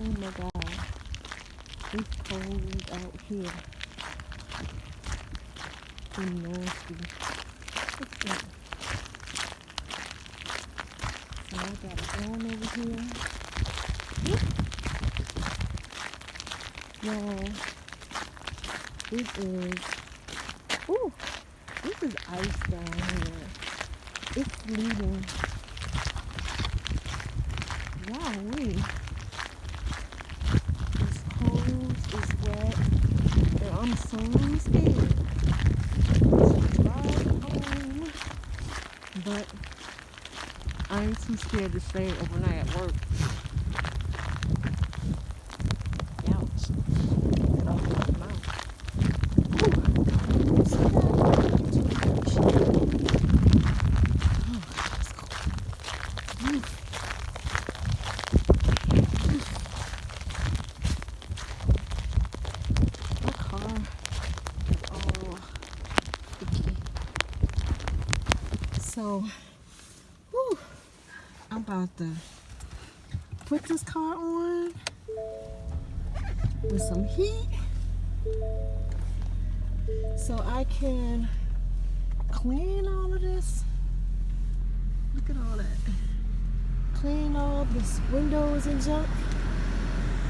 my God. It's cold out here. It's nasty. What's that? So I got a gun over here. Yeah. Ooh, this is ice down here. It's bleeding. Wowee. It's cold, it's wet, and I'm so scared to drive home. But I ain't too scared to stay overnight at work. Ouch. Get off my mouth. Ooh. See that? Oh, it's cold. Ooh. My car is all sticky. So, whew, I'm about to put this car on with some heat so I can clean all of this. Look at all that. Clean all the windows and junk.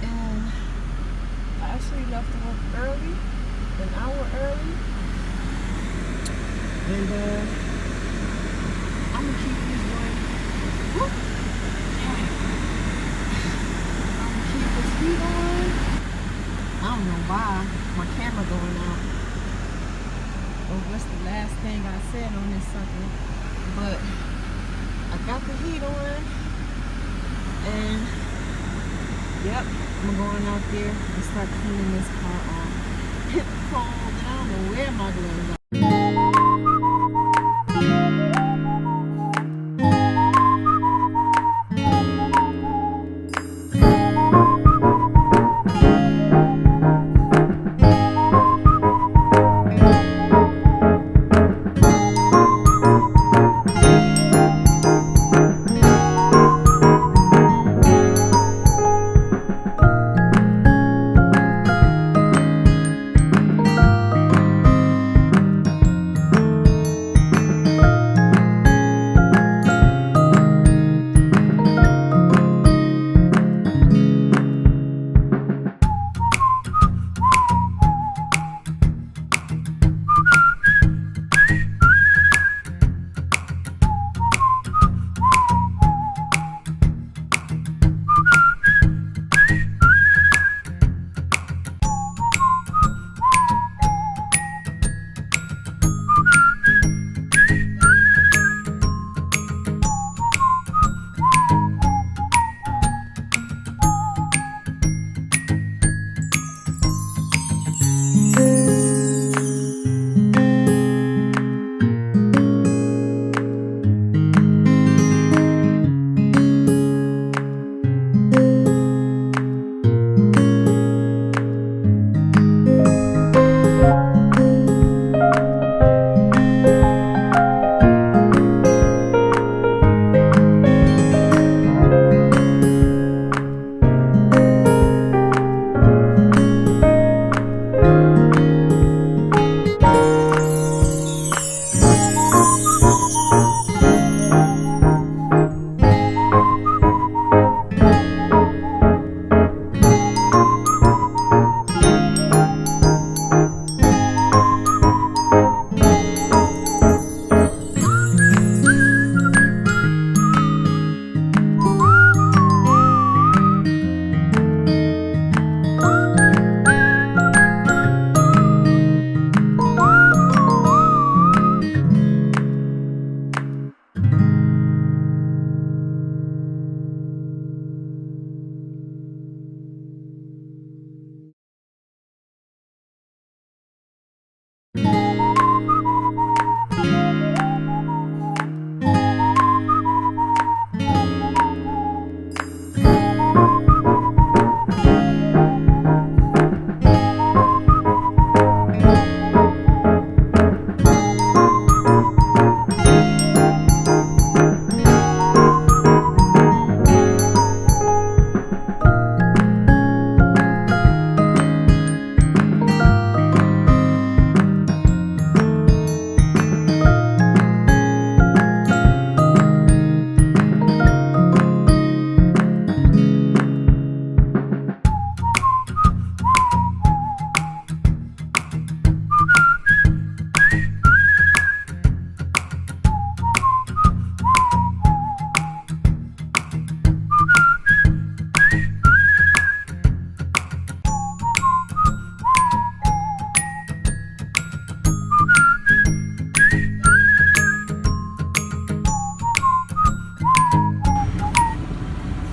And I actually left work early, an hour early. And I'm gonna keep this one. Whoop. I'm gonna keep this heat on. I don't know why my camera going out. Or what's the last thing I said on this sucker. But I got the heat on. And yep, I'm going out there and start cleaning this car off. It's cold and I don't know where my gloves are.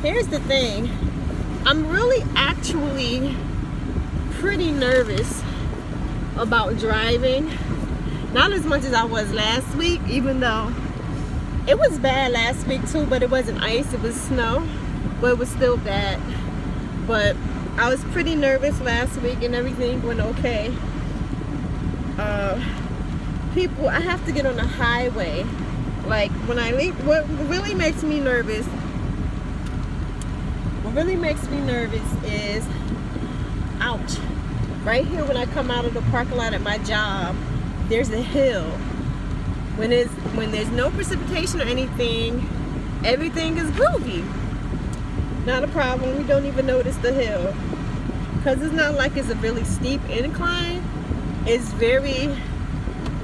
here's the thing. I'm really actually pretty nervous about driving. Not as much as I was last week, even though it was bad last week too, but it wasn't ice, it was snow, but it was still bad. But I was pretty nervous last week and everything went okay. I have to get on the highway. Like when I leave, what really makes me nervous is, ouch, right here when I come out of the parking lot at my job, there's a hill. When there's no precipitation or anything, everything is groovy. Not a problem. We don't even notice the hill because it's not like it's a really steep incline. It's very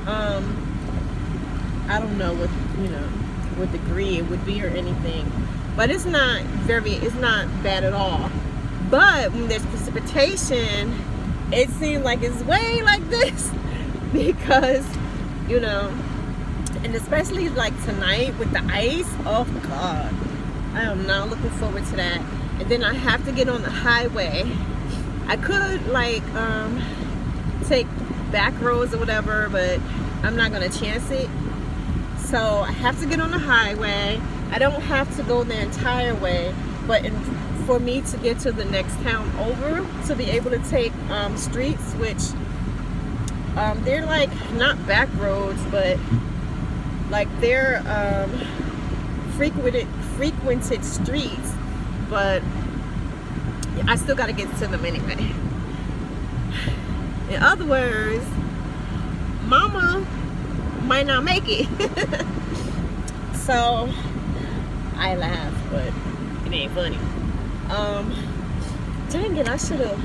I don't know what degree it would be or anything, but it's not bad at all. But when there's precipitation, it seems like it's way like this because and especially like tonight with the ice, oh god, I am not looking forward to that. And then I have to get on the highway. I could like take back roads or whatever, but I'm not gonna chance it. So I have to get on the highway. I don't have to go the entire way, but for me to get to the next town over, to be able to take streets, which they're like not back roads, but like they're frequented streets, but I still got to get to them anyway. In other words, mama might not make it. So I laugh, but it ain't funny. Dang it, I should have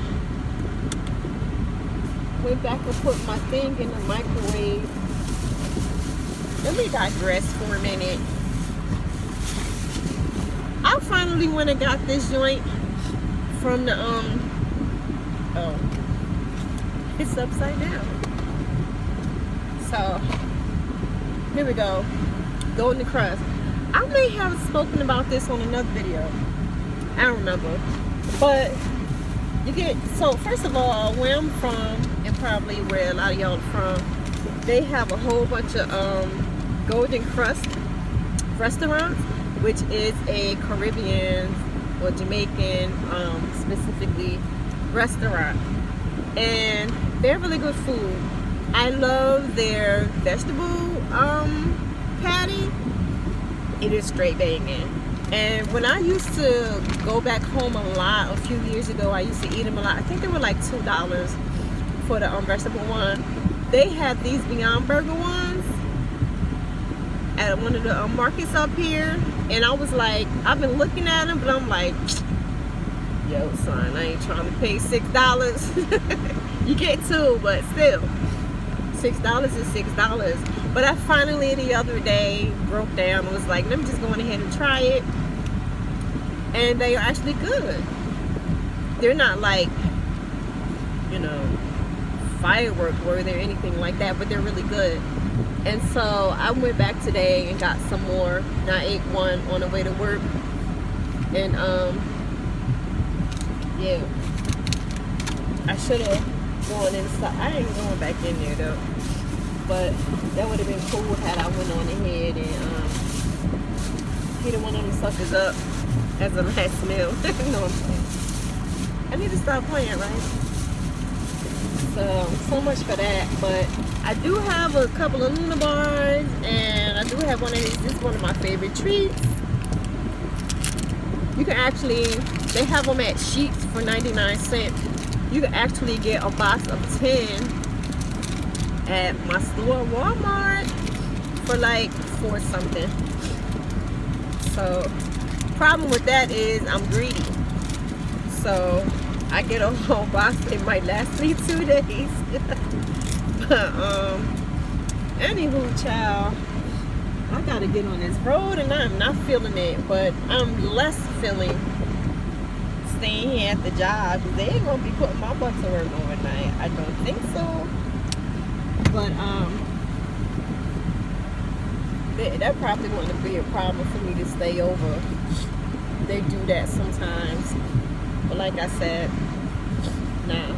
went back and put my thing in the microwave. Let me digress for a minute. I finally went and got this joint from the oh, it's upside down. So here we go. Golden crust. I may have spoken about this on another video. I don't remember. But you get, so first of all, where I'm from, and probably where a lot of y'all are from, they have a whole bunch of golden crust restaurants, which is a Caribbean or Jamaican specifically restaurant, and they're really good food. I love their vegetable patty. It is straight banging. And when I used to go back home a lot a few years ago, I used to eat them a lot. I think they were like $2 for the vegetable one. They have these Beyond Burger ones at one of the markets up here, and I was like, I've been looking at them, but I'm like, yo son, I ain't trying to pay $6. You get two, but still, $6 is $6. But I finally the other day broke down and was like, let me just go on ahead and try it, and they are actually good. They're not like, firework worthy or anything like that, but they're really good. And so I went back today and got some more, and I ate one on the way to work. And yeah, I should have gone inside. I ain't going back in there though, but that would have been cool had I went on ahead and heated one of them suckers up as a last meal. You know what I'm saying? I need to stop playing, right? So much for that. But I do have a couple of Luna bars, and I do have one of these. This is one of my favorite treats. You can actually, they have them at Sheets for 99 cents. You can actually get a box of 10 at my store, Walmart, for like $4 something. So problem with that is I'm greedy. So I get a whole box, it might last me 2 days. But anywho, child, I gotta get on this road, and I'm not feeling it, but I'm less feeling staying here at the job, because they ain't gonna be putting my butt to work overnight. I don't think so. But that probably wouldn't be a problem for me to stay over they do that sometimes. But like I said, nah.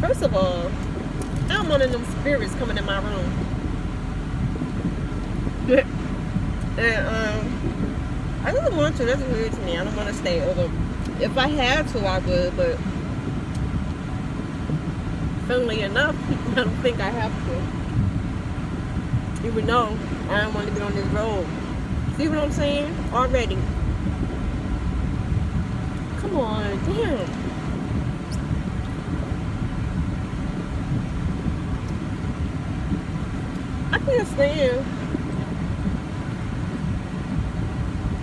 First of all, I'm one of them spirits coming in my room. And I don't want to. That's weird to me. I don't want to stay over. If I had to, I would, but funnily enough, I don't think I have to. Even though I don't want to be on this road. See what I'm saying? Already. Come on, damn. I can't stand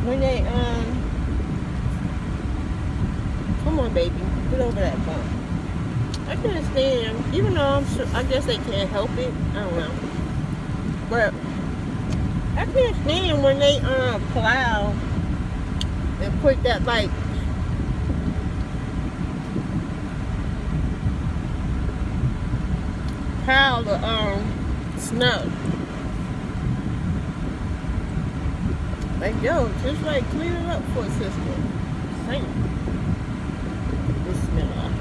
when they come on, baby, get over that bump. I can't stand, even though I'm sure, I guess they can't help it. I don't know, but I can't stand when they plow and put that like pile of snow. Like, yo, just like clean it up for a sister. Same. Bismillah.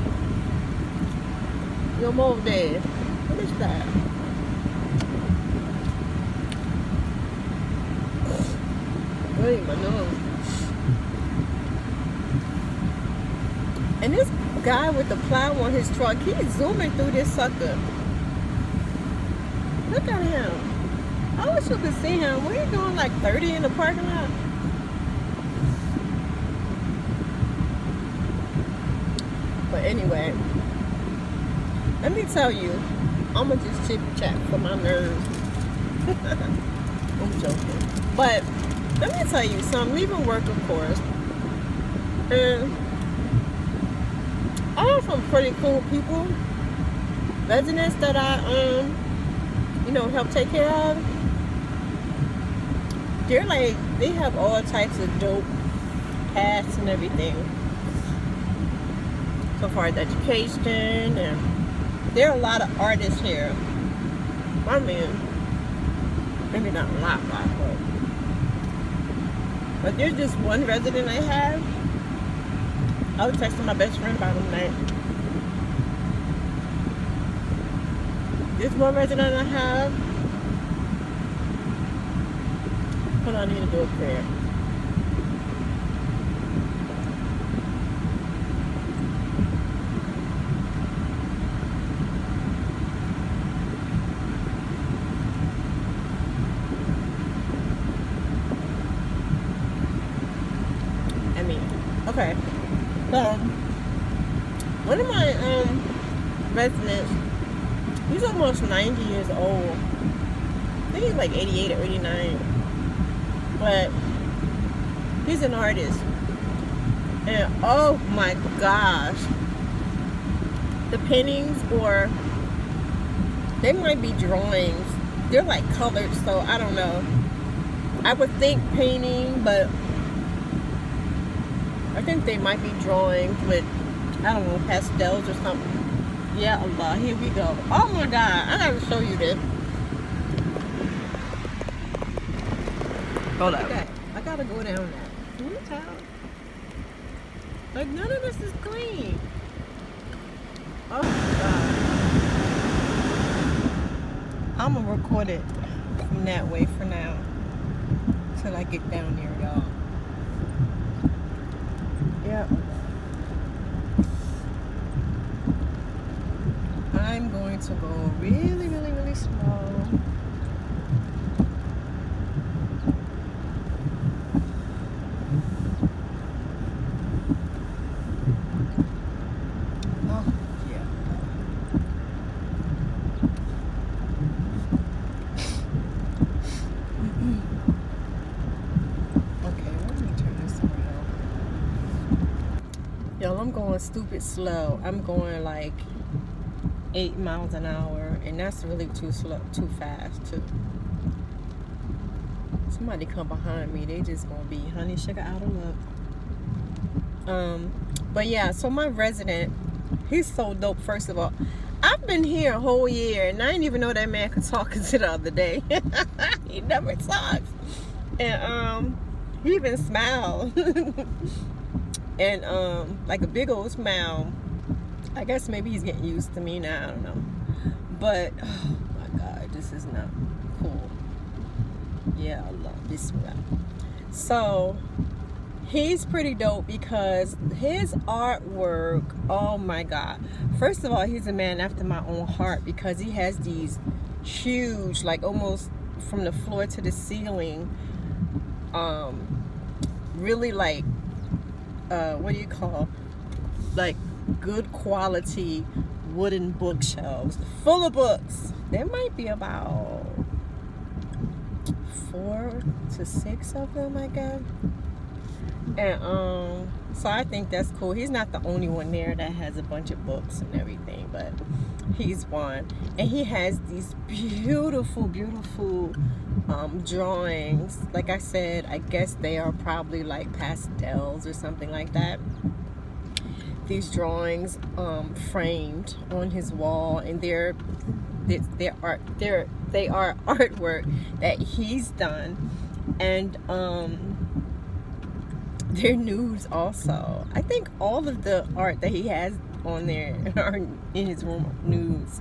Yo, move there. What is that? Wait, my nose. And this guy with the plow on his truck, he's zooming through this sucker. Look at him. I wish you could see him. What are you doing, like 30 in the parking lot? But anyway, let me tell you, I'm going to just chit chat for my nerves. I'm joking. But let me tell you, so I'm leaving work, of course. And I have some pretty cool people, residents that I, help take care of. They're like, they have all types of dope paths and everything. So far as education, and there are a lot of artists here. I mean, maybe not a lot, but there's just one resident I have. I was texting my best friend about him tonight. This one resident I have. Hold on, I need to do a prayer. Okay. So one of my residents, he's almost 90 years old. I think he's like 88 or 89. But he's an artist. And oh my gosh. The paintings, or they might be drawings. They're like colored, so I don't know. I would think painting, but I think they might be drawings with, I don't know, pastels or something. Yeah, Allah, here we go. Oh my God, I gotta show you this. Hold up. Okay, I gotta go down there. Can you tell? Like, none of this is clean. Oh my God. I'm gonna record it from that way for now. Till I get down there, y'all. Yep. I'm going to go really, really, really slow. Oh, yeah. Okay, let me turn this around. Y'all, I'm going stupid slow. I'm going like 8 miles an hour, and that's really too slow, too fast too. Somebody come behind me, they just gonna be honey sugar out of luck. But yeah, so my resident, he's so dope. First of all, I've been here a whole year and I didn't even know that man could talk until the other day. He never talks. And He even smiled. And like a big old smile. I guess maybe he's getting used to me now, I don't know. But oh my God, this is not cool. Yeah, Allah, Bismillah. So he's pretty dope because his artwork, oh my God. First of all, he's a man after my own heart because he has these huge, like almost from the floor to the ceiling, really like, what do you call, like good quality wooden bookshelves full of books. There might be about 4 to 6 of them, I guess. And so I think that's cool. He's not the only one there that has a bunch of books and everything, but he's one. And he has these beautiful drawings. Like I said, I guess they are probably like pastels or something like that. These drawings framed on his wall, and they are artwork that he's done, and they're nudes also. I think all of the art that he has on there are in his room nudes.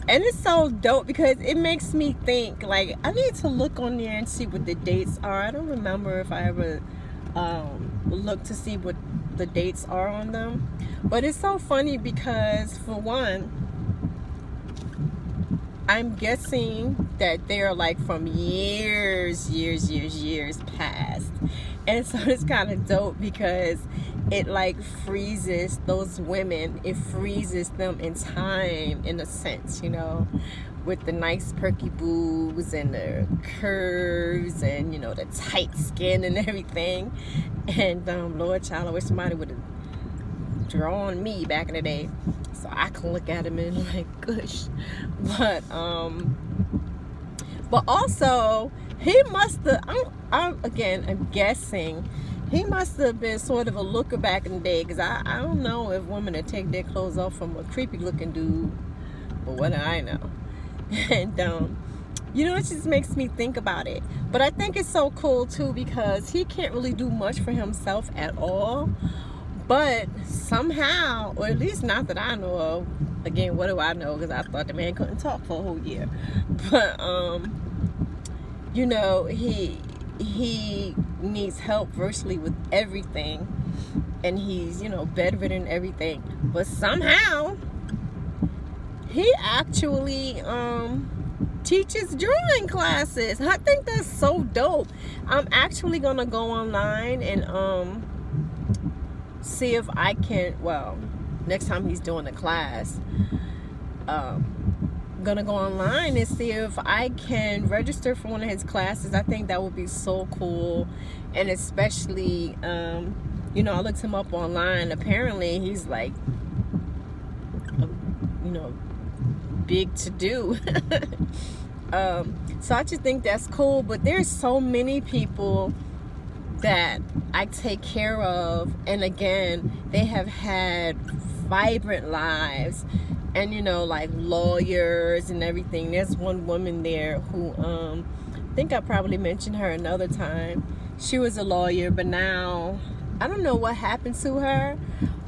And it's so dope because it makes me think, like, I need to look on there and see what the dates are. I don't remember if I ever looked to see what the dates are on them. But it's so funny because, for one, I'm guessing that they're like from years past. And so it's kind of dope because it like freezes those women. It freezes them in time, in a sense, you know, with the nice perky boobs and the curves and, you know, the tight skin and everything. And Lord child, I wish somebody would have drawn me back in the day so I can look at him and like, gosh. But also he must have, I'm guessing he must have been sort of a looker back in the day, because I don't know if women would take their clothes off from a creepy looking dude, but what do I know? And you know, it just makes me think about it. But I think it's so cool too because he can't really do much for himself at all. But somehow, or at least not that I know of, again, what do I know? Because I thought the man couldn't talk for a whole year. But you know, he needs help virtually with everything, and he's, you know, bedridden and everything. But somehow he actually teaches drawing classes. I think that's so dope. I'm actually gonna go online and see if I can, well, next time he's doing a class, gonna go online and see if I can register for one of his classes. I think that would be so cool. And especially, you know, I looked him up online. Apparently he's like, you know, big to do. So I just think that's cool. But there's so many people that I take care of, and again, they have had vibrant lives, and you know, like lawyers and everything. There's one woman there who I think I probably mentioned her another time. She was a lawyer, but now I don't know what happened to her,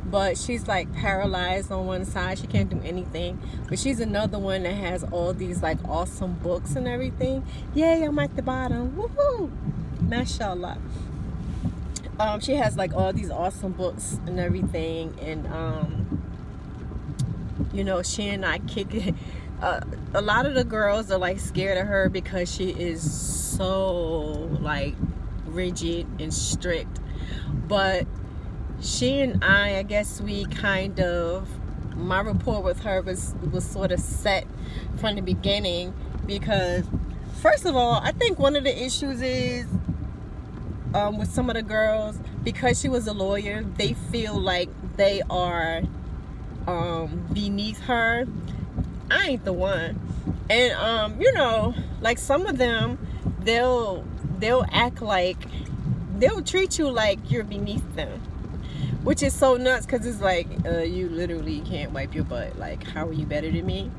but she's like paralyzed on one side. She can't do anything. But she's another one that has all these like awesome books and everything. Yay, I'm at the bottom. Woohoo! Mashallah. She has like all these awesome books and everything, and you know, she and I kick it. A lot of the girls are like scared of her because she is so like rigid and strict. But she and I guess we kind of, my rapport with her was sort of set from the beginning, because first of all, I think one of the issues is with some of the girls, because she was a lawyer, they feel like they are beneath her. I ain't the one. And you know, like some of them, they'll act like, they'll treat you like you're beneath them, which is so nuts, because it's like, you literally can't wipe your butt, like how are you better than me?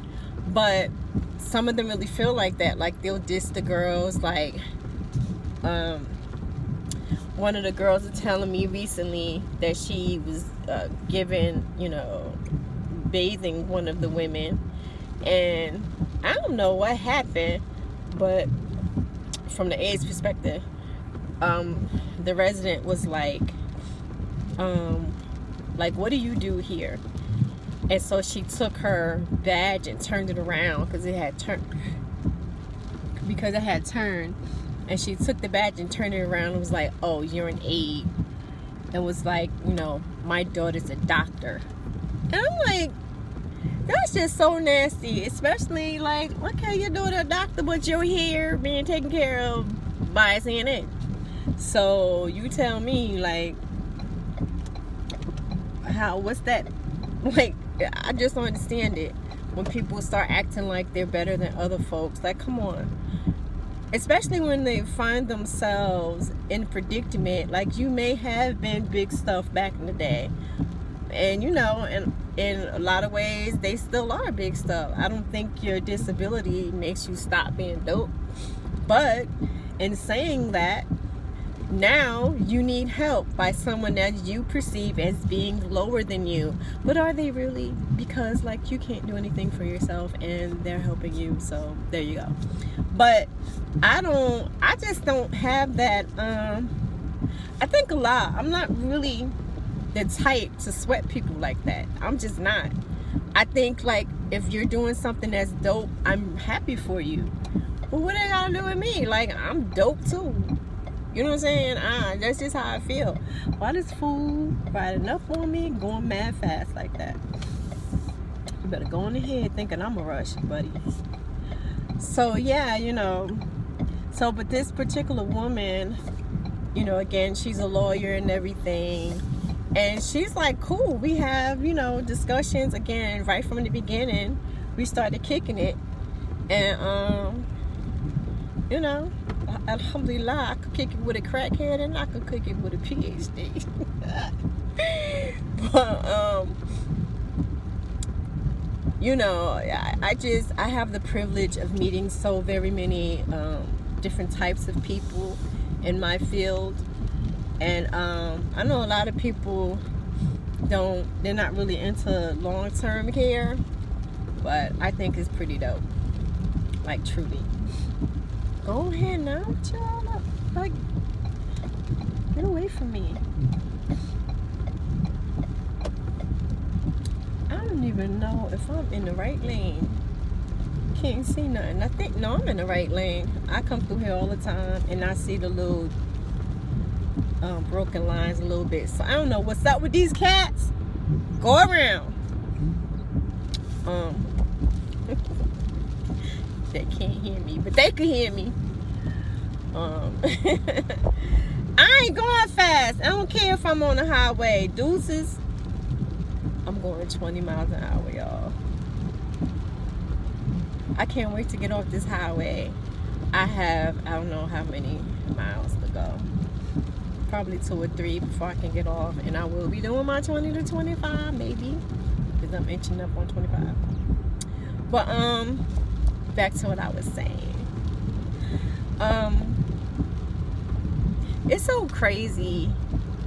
But some of them really feel like that, like they'll diss the girls, like one of the girls was telling me recently that she was given, bathing one of the women, and I don't know what happened, but from the AIDS perspective, the resident was like, what do you do here? And so she took her badge and turned it around because it had turned, and she took the badge and turned it around and was like, oh, you're an aide. And was like, my daughter's a doctor. And I'm like, that's just so nasty. Especially like, okay, your daughter a doctor, but you're here being taken care of by a CNN. So you tell me, like, what's that? Like, I just don't understand it. When people start acting like they're better than other folks, like, come on. Especially when they find themselves in predicament, like you may have been big stuff back in the day, and in a lot of ways they still are big stuff. I don't think your disability makes you stop being dope, but in saying that, now you need help by someone that you perceive as being lower than you. But are they really? Because like you can't do anything for yourself and they're helping you, so there you go. But I just don't have that. I think a lot. I'm not really the type to sweat people like that. I'm just not. I think like if you're doing something that's dope, I'm happy for you. But what they gotta do with me? Like, I'm dope too. You know what I'm saying? That's just how I feel. Why this fool riding up on me, going mad fast like that? You better go on ahead thinking I'm a rush, buddy. So yeah, but this particular woman, again, she's a lawyer and everything. And she's like, cool, we have, discussions again right from the beginning. We started kicking it. And, alhamdulillah, I could kick it with a crackhead and I could kick it with a PhD. But, I have the privilege of meeting so very many different types of people in my field. And I know a lot of people they're not really into long-term care, but I think it's pretty dope. Like, truly. Go ahead now, child. Like, get away from me. I don't even know if I'm in the right lane. Can't see nothing. No, I'm in the right lane. I come through here all the time and I see the little broken lines a little bit. So I don't know what's up with these cats. Go around. They can't hear me, but they can hear me. I ain't going fast. I don't care if I'm on the highway. Deuces. I'm going 20 miles an hour, y'all. I can't wait to get off this highway. I don't know how many miles to go. Probably 2 or 3 before I can get off. And I will be doing my 20 to 25, maybe. Because I'm inching up on 25. But, back to what I was saying. It's so crazy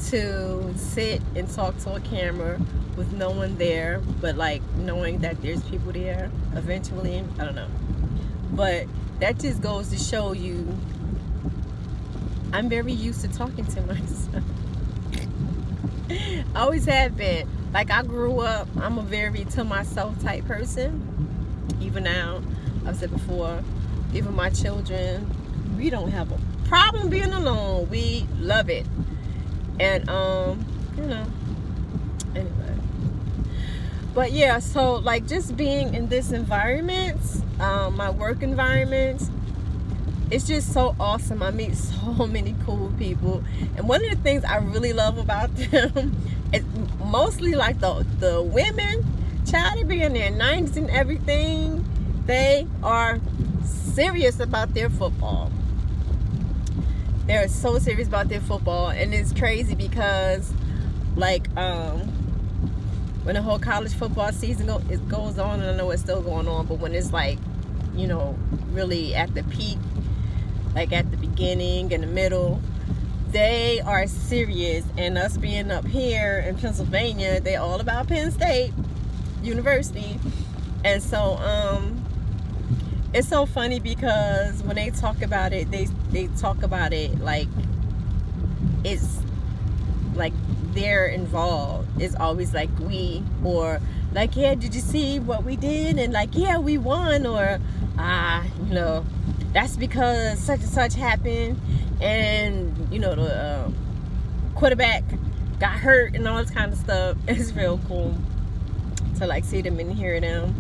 to sit and talk to a camera with no one there, but like knowing that there's people there eventually. I don't know, but that just goes to show you I'm very used to talking to myself. I always have been. Like, I grew up, I'm a very to myself type person. Even now, I've said before, even my children, we don't have a problem being alone. We love it. And anyway. But yeah, so like just being in this environment, my work environment, it's just so awesome. I meet so many cool people. And one of the things I really love about them is mostly like the women, child, they be in their 90s and everything. They are serious about their football. They're so serious about their football, and it's crazy because like when the whole college football season goes on, and I know it's still going on, but when it's like, really at the peak, like at the beginning and the middle, they are serious. And us being up here in Pennsylvania, they all about Penn State University. And so it's so funny because when they talk about it, they talk about it like it's like they're involved. It's always like we, or like, yeah, did you see what we did? And like, yeah, we won, or you know, that's because such and such happened, and you know, the quarterback got hurt and all this kind of stuff. It's real cool to like see them and hear them,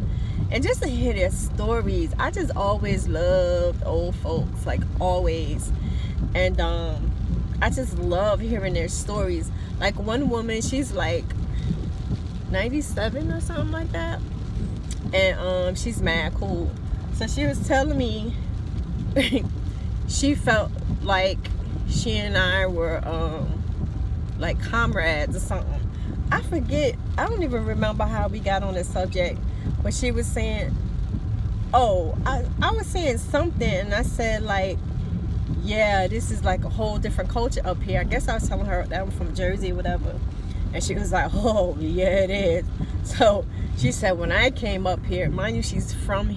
and just to hear their stories. I just always loved old folks, like always. And I just love hearing their stories. Like one woman, she's like 97 or something like that, and she's mad cool. So she was telling me she felt like she and I were like comrades or something. I forget, I don't even remember how we got on this subject, but she was saying, oh, I was saying something, and I said like, yeah, this is like a whole different culture up here. I guess I was telling her that I'm from Jersey or whatever, and she was like, oh yeah, it is. So she said when I came up here, mind you, she's from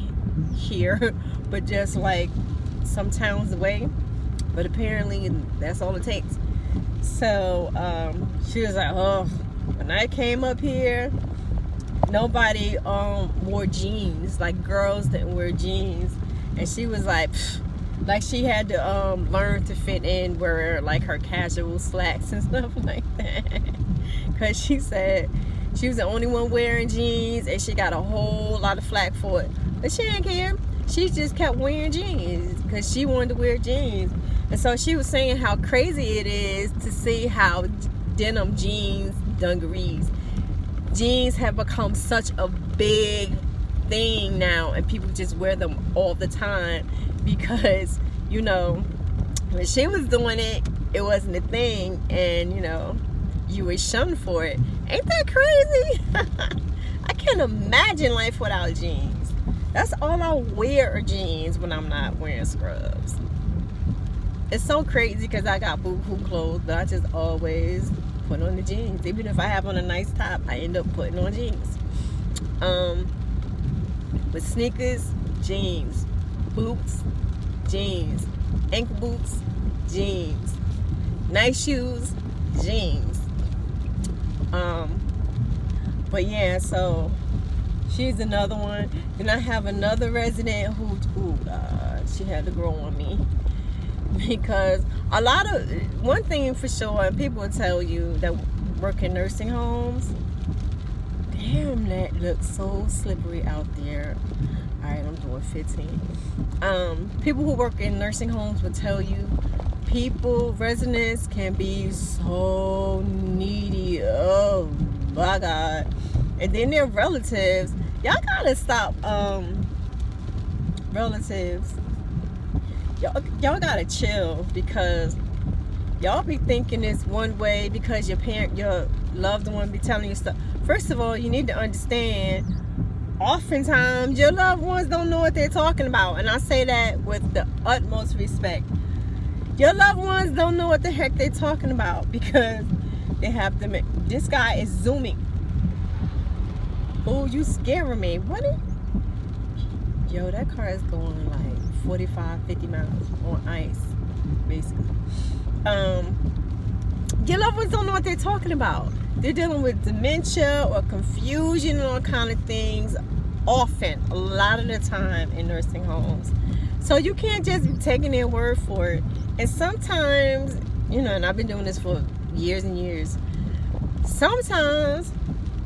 here, but just like some towns away, but apparently that's all it takes. So she was like, oh, when I came up here, nobody wore jeans. Like girls didn't wear jeans. And she was like she had to learn to fit in, wear like her casual slacks and stuff like that. Because she said she was the only one wearing jeans, and she got a whole lot of flack for it. But she didn't care. She just kept wearing jeans because she wanted to wear jeans. And so she was saying how crazy it is to see how denim jeans, dungarees, jeans have become such a big thing now, and people just wear them all the time because, you know, when she was doing it, it wasn't a thing, and you know, you were shunned for it. Ain't that crazy? I can't imagine life without jeans. That's all I wear are jeans when I'm not wearing scrubs. It's so crazy because I got boo-hoo clothes, but I just always put on the jeans. Even if I have on a nice top, I end up putting on jeans. With sneakers, jeans. Boots, jeans. Ankle boots, jeans. Nice shoes, jeans. But yeah, so she's another one. Then I have another resident who, she had to grow on me. Because a lot of, one thing for sure, and people will tell you that work in nursing homes, damn, that looks so slippery out there. All right, I'm doing 15. People who work in nursing homes will tell you, residents can be so needy. Oh my God. And then their relatives, y'all gotta stop, relatives. Y'all gotta chill, because y'all be thinking it's one way because your loved one be telling you stuff. First of all, you need to understand, oftentimes your loved ones don't know what they're talking about, and I say that with the utmost respect. Your loved ones don't know what the heck they're talking about because they have to make, this guy is zooming. Oh, you scaring me. What? Yo, that car is going like 45, 50 miles on ice, basically. Your loved ones don't know what they're talking about. They're dealing with dementia or confusion and all kind of things often, a lot of the time in nursing homes. So you can't just be taking their word for it. And sometimes, you know, and I've been doing this for years and years, sometimes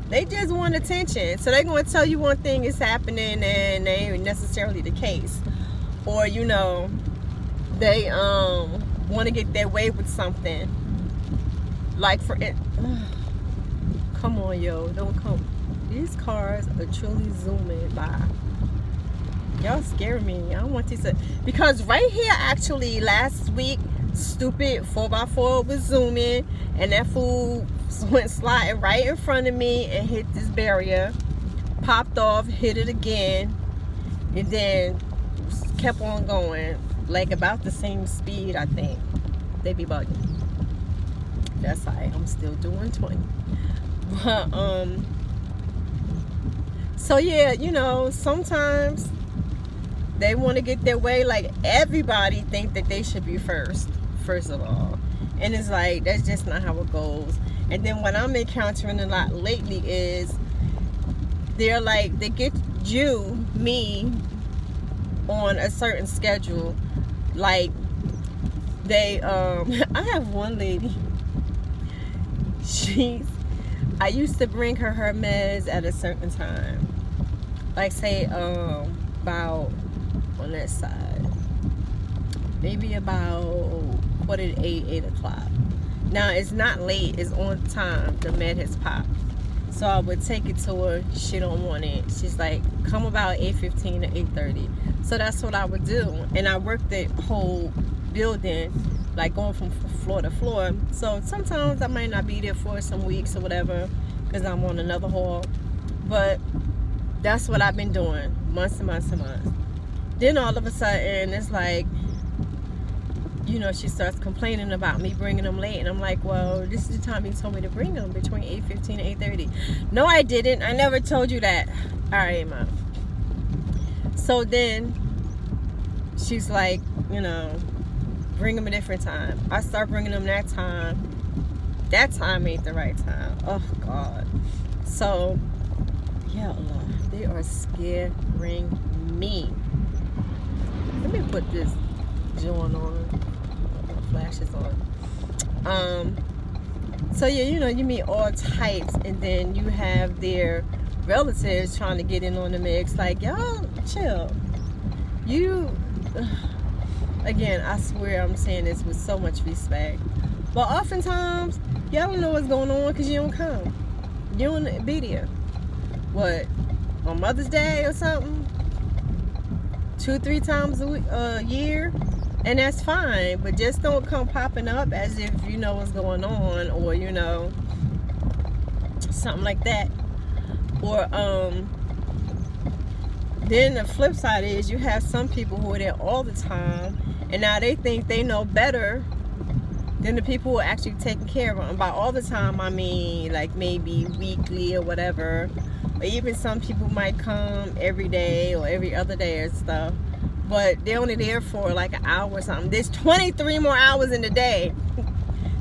they just want attention. So they're going to tell you one thing is happening and they ain't necessarily the case. Or, you know, they want to get their way with something. Like for it. Come on, yo. Don't come. These cars are truly zooming by. Y'all scare me. I don't want these to, because right here, actually, last week, stupid 4x4 was zooming, and that fool went sliding right in front of me and hit this barrier, popped off, hit it again, and then kept on going, like about the same speed, I think. They be bugging. That's all right. I'm still doing 20. But so yeah, you know, sometimes they want to get their way. Like, everybody think that they should be first of all, and it's like, that's just not how it goes. And then what I'm encountering a lot lately is they're like, they get me on a certain schedule. Like, they I have one lady, I used to bring her meds at a certain time, like, say about, on that side, maybe about 8 o'clock. Now, it's not late, it's on time. The med has popped. So I would take it to her. She don't want it. She's like, come about 8:15 to 8:30. So that's what I would do. And I worked the whole building, like going from floor to floor. So sometimes I might not be there for some weeks or whatever, because I'm on another hall. But that's what I've been doing, months and months and months. Then all of a sudden, it's like, you know, she starts complaining about me bringing them late. And I'm like, well, this is the time you told me to bring them, between 8:15 and 8:30. No, I didn't. I never told you that. All right, Mom. So then she's like, you know, bring them a different time. I start bringing them that time. That time ain't the right time. Oh, God. So, yeah, Allah, they are scaring me. Let me put this joint on. Flashes on. So yeah, you know, you meet all types, and then you have their relatives trying to get in on the mix. Like, y'all chill. You, again, I swear I'm saying this with so much respect, but oftentimes y'all don't know what's going on because you don't come. You don't be there. What, on Mother's Day or something? 2-3 times a year? And that's fine, but just don't come popping up as if you know what's going on, or, you know, something like that. Or then the flip side is, you have some people who are there all the time, and now they think they know better than the people who are actually taking care of them. By all the time, I mean like maybe weekly or whatever, or even some people might come every day or every other day or stuff. But they're only there for like an hour or something. There's 23 more hours in the day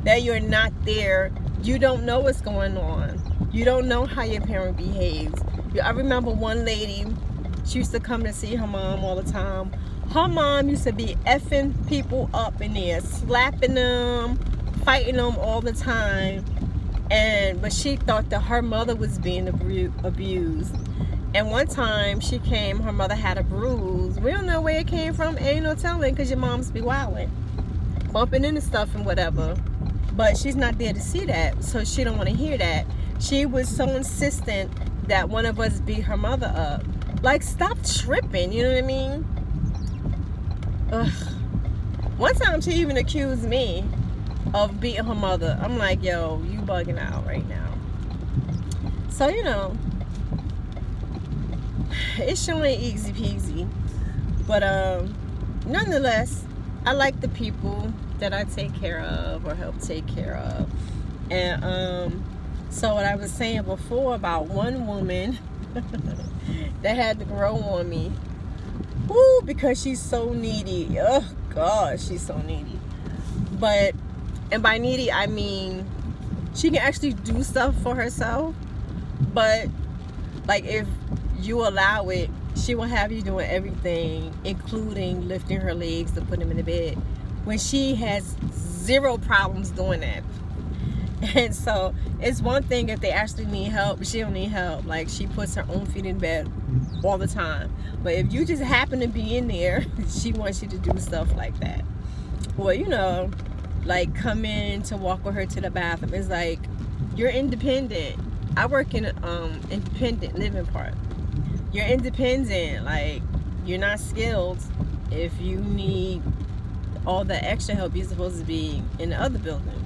that you're not there. You don't know what's going on. You don't know how your parent behaves. I remember one lady, she used to come to see her mom all the time. Her mom used to be effing people up in there, slapping them, fighting them all the time. But she thought that her mother was being abused. And one time she came, her mother had a bruise. We don't know where it came from. Ain't no telling, because your moms be wilding, bumping into stuff and whatever. But she's not there to see that, so she don't want to hear that. She was so insistent that one of us beat her mother up. Like, stop tripping, you know what I mean? Ugh. One time she even accused me of beating her mother. I'm like, yo, you bugging out right now. So, you know, it's showing easy peasy, but nonetheless, I like the people that I take care of or help take care of. And so what I was saying before about one woman that had to grow on me, woo, because she's so needy. Oh God, she's so needy. But, and by needy I mean she can actually do stuff for herself, but like, if you allow it, she will have you doing everything, including lifting her legs to put them in the bed, when she has zero problems doing that. And so it's one thing if they actually need help, but she don't need help. Like, she puts her own feet in bed all the time. But if you just happen to be in there, she wants you to do stuff like that. Or, you know, like come in to walk with her to the bathroom. It's like, you're independent. I work in independent living part. You're independent. Like, you're not skilled. If you need all the extra help, you're supposed to be in the other building.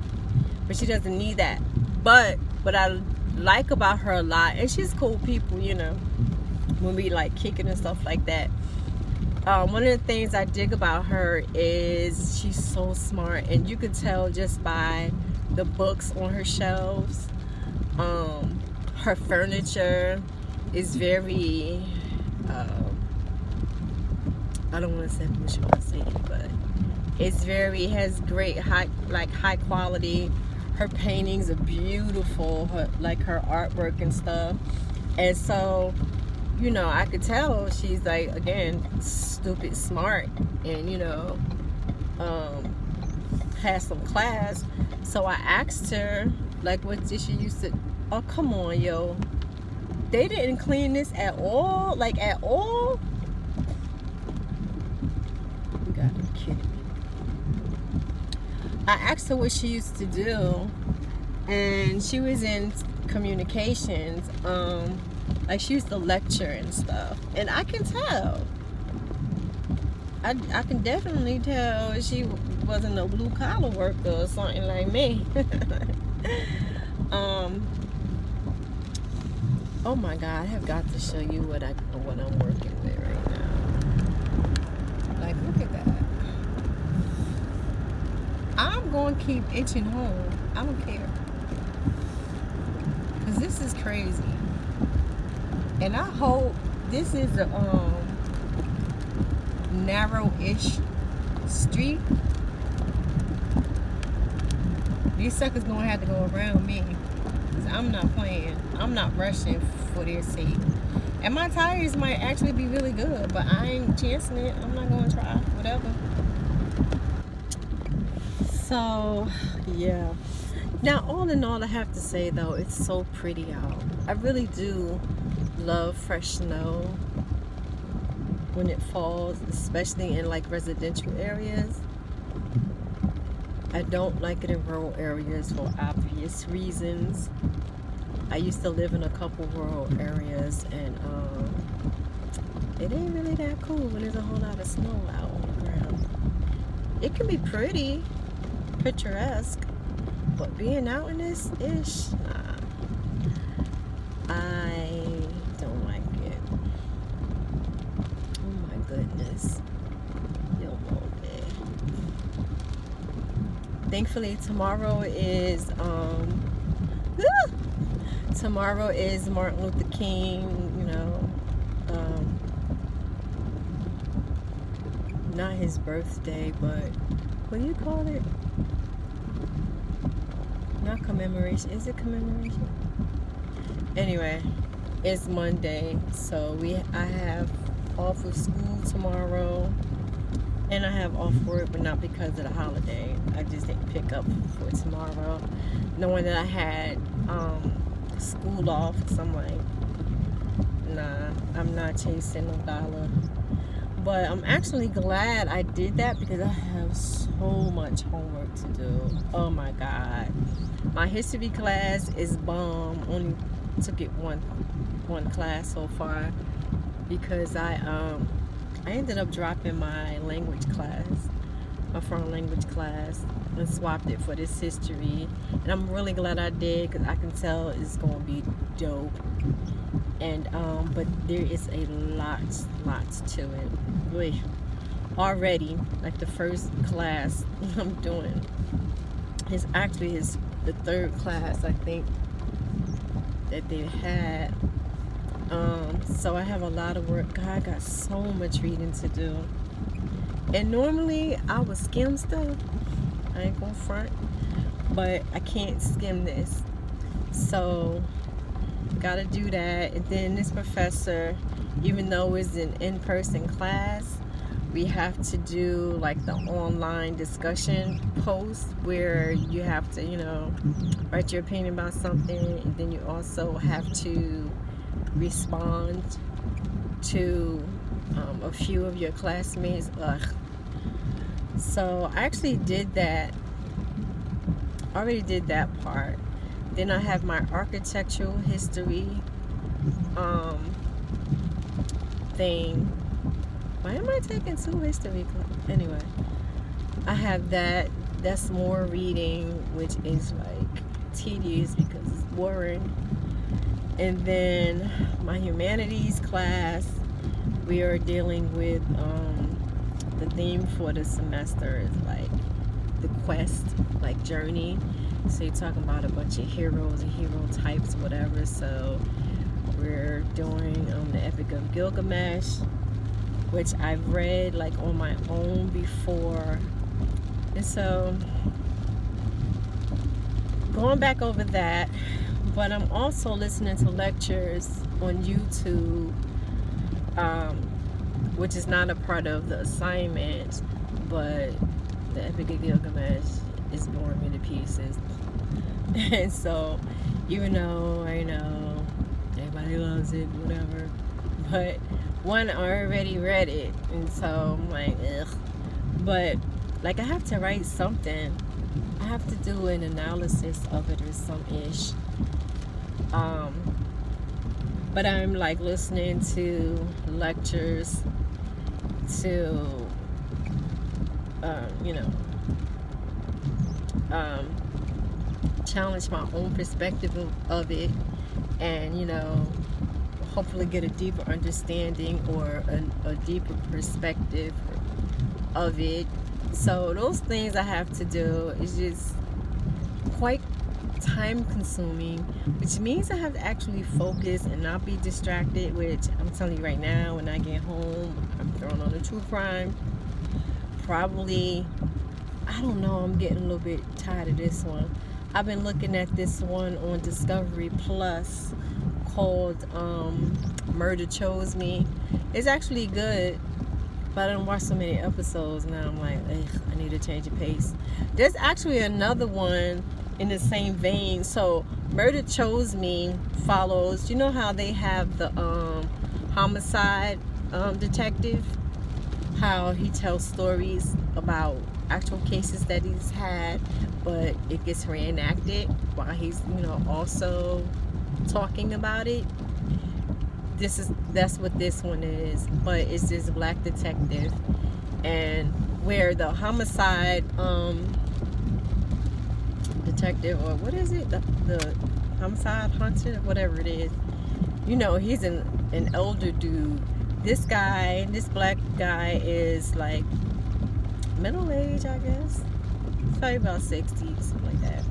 But she doesn't need that. But what I like about her a lot, and she's cool people, you know, when we like kicking and stuff like that. One of the things I dig about her is she's so smart, and you could tell just by the books on her shelves. Her furniture is very, I don't want to say what you want to say, but it's very, has great high quality. Her paintings are beautiful, her artwork and stuff. And so, you know, I could tell she's like, again, stupid smart, and has some class. So I asked her, like, what did she used to? Oh, come on, yo. They didn't clean this at all, like at all. You gotta be kidding me. I asked her what she used to do, and she was in communications. Like, she used to lecture and stuff, and I can tell. I can definitely tell she wasn't a blue collar worker or something like me. Oh my God, I have got to show you what I'm working with right now. Like, look at that. I'm going to keep itching home. I don't care. Because this is crazy. And I hope this is a narrow-ish street. These suckers going to have to go around me. Because I'm not playing. I'm not rushing for their sake. And my tires might actually be really good, but I ain't chancing it. I'm not going to try. Whatever. So, yeah. Now, all in all, I have to say, though, it's so pretty out. I really do love fresh snow when it falls, especially in, like, residential areas. I don't like it in rural areas for obvious reasons. I used to live in a couple rural areas, and it ain't really that cool when there's a whole lot of snow out on the ground. It can be pretty, picturesque, but being out in this ish, nah, I don't like it. Oh my goodness. Thankfully, tomorrow is Martin Luther King, not his birthday, but what do you call it? Not commemoration. Is it commemoration? Anyway, it's Monday, so I have off of school tomorrow, and I have off work, but not because of the holiday. I just didn't pick up for tomorrow, knowing that I had school off. So I'm like, nah, I'm not chasing no dollar. But I'm actually glad I did that, because I have so much homework to do. Oh my God. My history class is bomb. Only took it one class so far, because I ended up dropping my language class, my foreign language class, and swapped it for this history. And I'm really glad I did, because I can tell it's going to be dope. And but there is a lot to it. Really, already, like, the first class I'm doing is actually the third class, I think, that they had. So I have a lot of work. God, I got so much reading to do. And normally I would skim stuff. I ain't gonna front, but I can't skim this. So gotta do that. And then this professor, even though it's an in-person class, we have to do like the online discussion post where you have to, write your opinion about something, and then you also have to respond to a few of your classmates. So I actually did that. Already did that part. Then I have my architectural history thing. Why am I taking 2 history classes? Anyway, I have that. That's more reading, which is like tedious because it's boring. And then my humanities class, we are dealing with the theme for the semester is like the quest, like journey. So you're talking about a bunch of heroes and hero types, whatever. So we're doing the Epic of Gilgamesh, which I've read like on my own before. And so going back over that, but I'm also listening to lectures on YouTube, which is not a part of the assignment, but the Epic of Gilgamesh is boring me to pieces. And so, even though I know everybody loves it, whatever, but one, I already read it, and so I'm like, ugh. But like, I have to write something. I have to do an analysis of it or some ish. But I'm like listening to lectures to, challenge my own perspective of it, and hopefully get a deeper understanding or a deeper perspective of it. So those things I have to do is just quite time consuming, which means I have to actually focus and not be distracted, which I'm telling you right now, when I get home, I'm throwing on a true crime. Probably, I don't know, I'm getting a little bit tired of this one. I've been looking at this one on Discovery Plus called Murder Chose Me. It's actually good, but I don't watch so many episodes now. I'm like, I need to change the pace. There's actually another one in the same vein. So Murder Chose Me follows, you know how they have the homicide detective, how he tells stories about actual cases that he's had, but it gets reenacted while he's also talking about it. That's what this one is, but it's this black detective, and where the homicide detective, or what is it, the homicide hunter, whatever it is, he's an elder dude. This black guy is like middle age, I guess, probably about 60, something like that.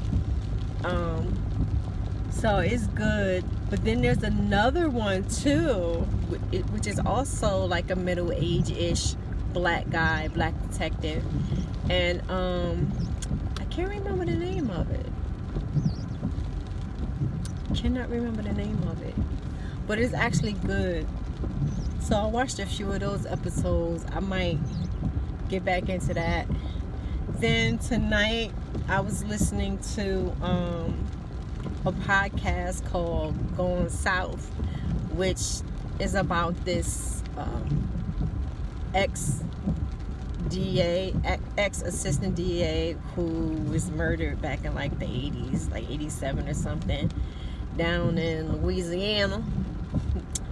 So it's good. But then there's another one too, which is also like a middle age-ish black detective, and I can't remember the name of it. Cannot remember the name of it, but it's actually good. So I watched a few of those episodes. I might get back into that. Then tonight I was listening to a podcast called Going South, which is about this ex-assistant DA who was murdered back in like the 80s, like 87 or something, down in Louisiana. I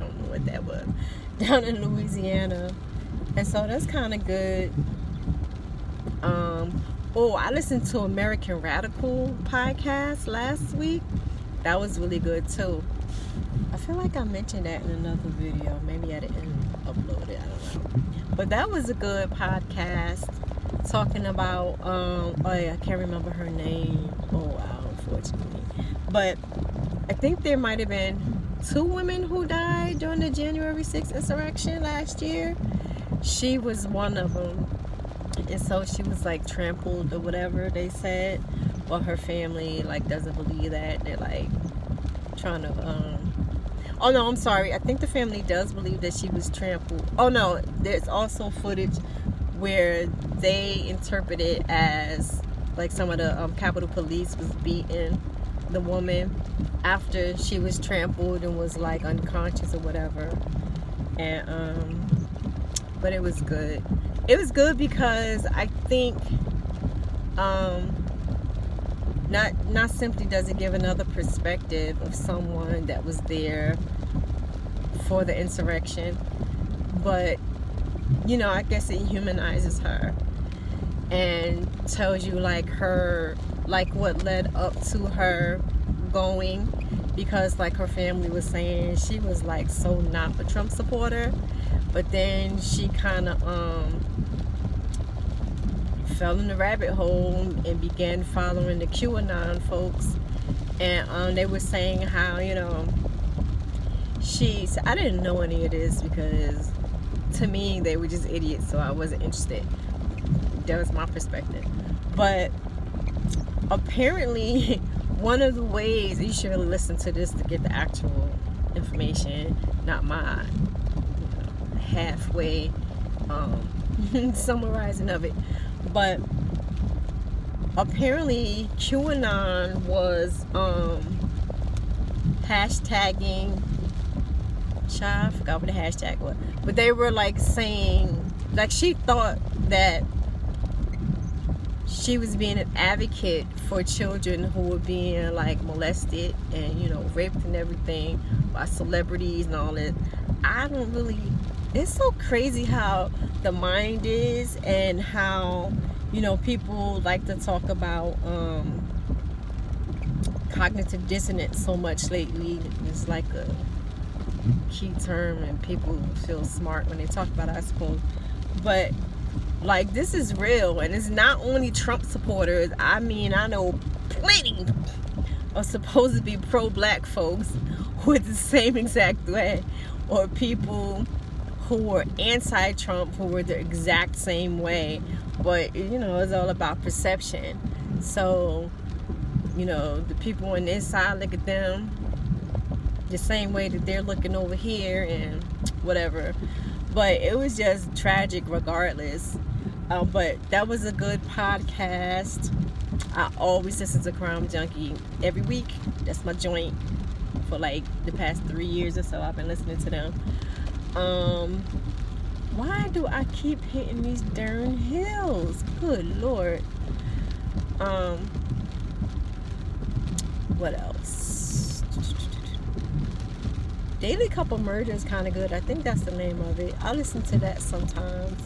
don't know what that was. Down in Louisiana. And so that's kind of good. I listened to American Radical podcast last week. That was really good too. I feel like I mentioned that in another video. Maybe I didn't upload it. I don't know. But that was a good podcast talking about, I can't remember her name. Oh, wow, unfortunately. But I think there might have been 2 women who died during the January 6th insurrection last year. She was one of them. And so she was like trampled or whatever they said. Well, her family like doesn't believe that. They're like trying to oh no, I'm sorry, I think the family does believe that she was trampled. Oh no, there's also footage where they interpret it as like some of the Capitol Police was beating the woman after she was trampled and was like unconscious or whatever. And but it was good. It was good because I think not simply does it give another perspective of someone that was there for the insurrection, but I guess it humanizes her and tells you like what led up to her going, because like her family was saying she was like so not a Trump supporter, but then she kind of fell in the rabbit hole and began following the QAnon folks. And they were saying how, I didn't know any of this because to me they were just idiots, so I wasn't interested. That was my perspective. But apparently one of the ways, you should really listen to this to get the actual information, not my halfway summarizing of it. But apparently QAnon was hashtagging, I forgot what the hashtag was, but they were like saying, like, she thought that she was being an advocate for children who were being like molested and raped and everything by celebrities and all that. It's so crazy how the mind is, and how people like to talk about cognitive dissonance so much lately. It's like a key term, and people feel smart when they talk about it, I suppose. But like, this is real, and it's not only Trump supporters. I mean, I know plenty of supposed to be pro-black folks who are the same exact way, or people who were anti-Trump who were the exact same way. But it's all about perception. So the people on this side look at them the same way that they're looking over here and whatever. But it was just tragic regardless. But that was a good podcast. I always listen to Crime Junkie every week. That's my joint. For like the past 3 years or so, I've been listening to them. Why do I keep hitting these darn hills? Good Lord. What else? Daily Couple Murder is kind of good. I think that's the name of it. I listen to that sometimes.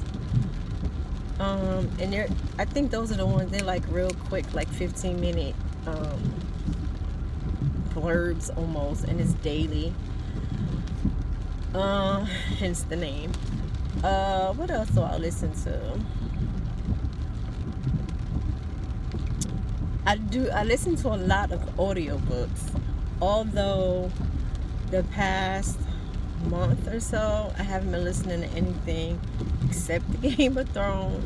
And I think those are the ones, they're like real quick, like 15-minute blurbs almost, and it's daily. Hence the name. What else do I listen to? I listen to a lot of audiobooks, although the past month or so I haven't been listening to anything except the Game of Thrones,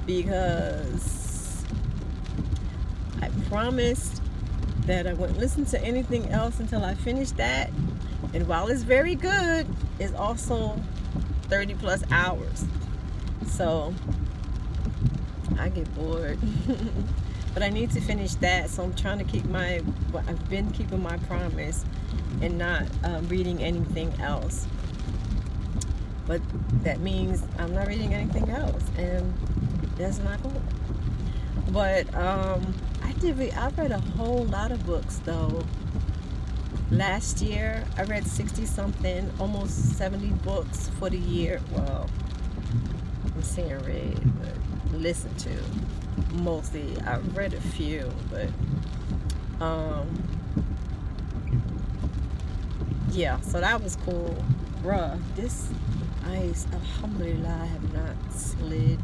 because I promised that I wouldn't listen to anything else until I finished that. And while it's very good, it's also 30 plus hours, so I get bored. But I need to finish that, so I'm trying to I've been keeping my promise and not reading anything else. But that means I'm not reading anything else, and that's not cool. But I read a whole lot of books though. Last year I read 60 something, almost 70 books for the year. Well, I'm saying read, but listened to mostly. I read a few, but yeah, so that was cool. Bruh, this ice, alhamdulillah, I have not slid.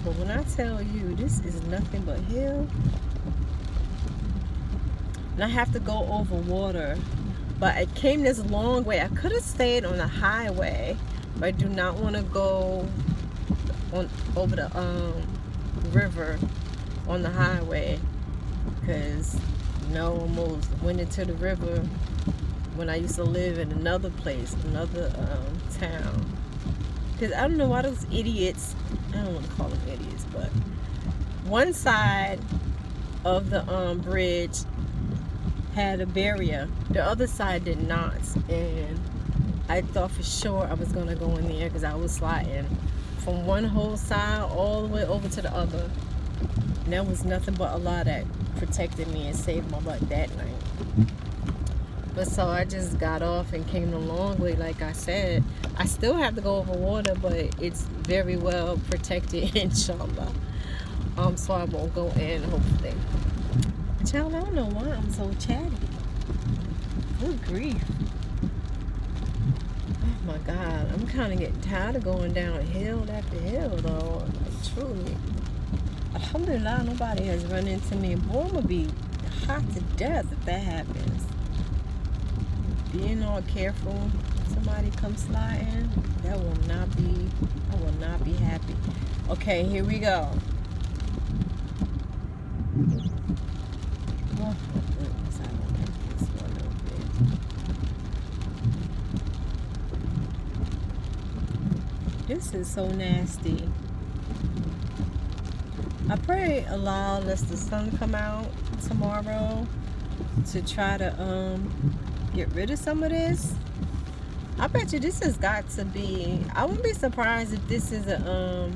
But when I tell you, this is nothing but hill. And I have to go over water. But I came this long way. I could have stayed on the highway, but I do not want to go over the river on the highway, because I almost went into the river when I used to live in another place, another town. Because I don't know why those idiots, I don't want to call them idiots, but one side of the bridge had a barrier, the other side did not, and I thought for sure I was going to go in there because I was sliding from one whole side all the way over to the other, and there was nothing but Allah that protected me and saved my butt that night. But so I just got off and came the long way. Like I said, I still have to go over water, but it's very well protected, inshallah. So I won't go in, hopefully. Child, I don't know why I'm so chatty. Good grief. my God, I'm kind of getting tired of going down hill after hill, though. Like, truly. Alhamdulillah, nobody has run into me. Boy, I'm gonna be hot to death if that happens. Being all careful, somebody comes sliding, I will not be happy. Okay, here we go. Oh my goodness, I don't like this one a bit. This is so nasty. I pray Allah lets the sun come out tomorrow to try to get rid of some of this. I bet you this has got to be, I wouldn't be surprised if this is a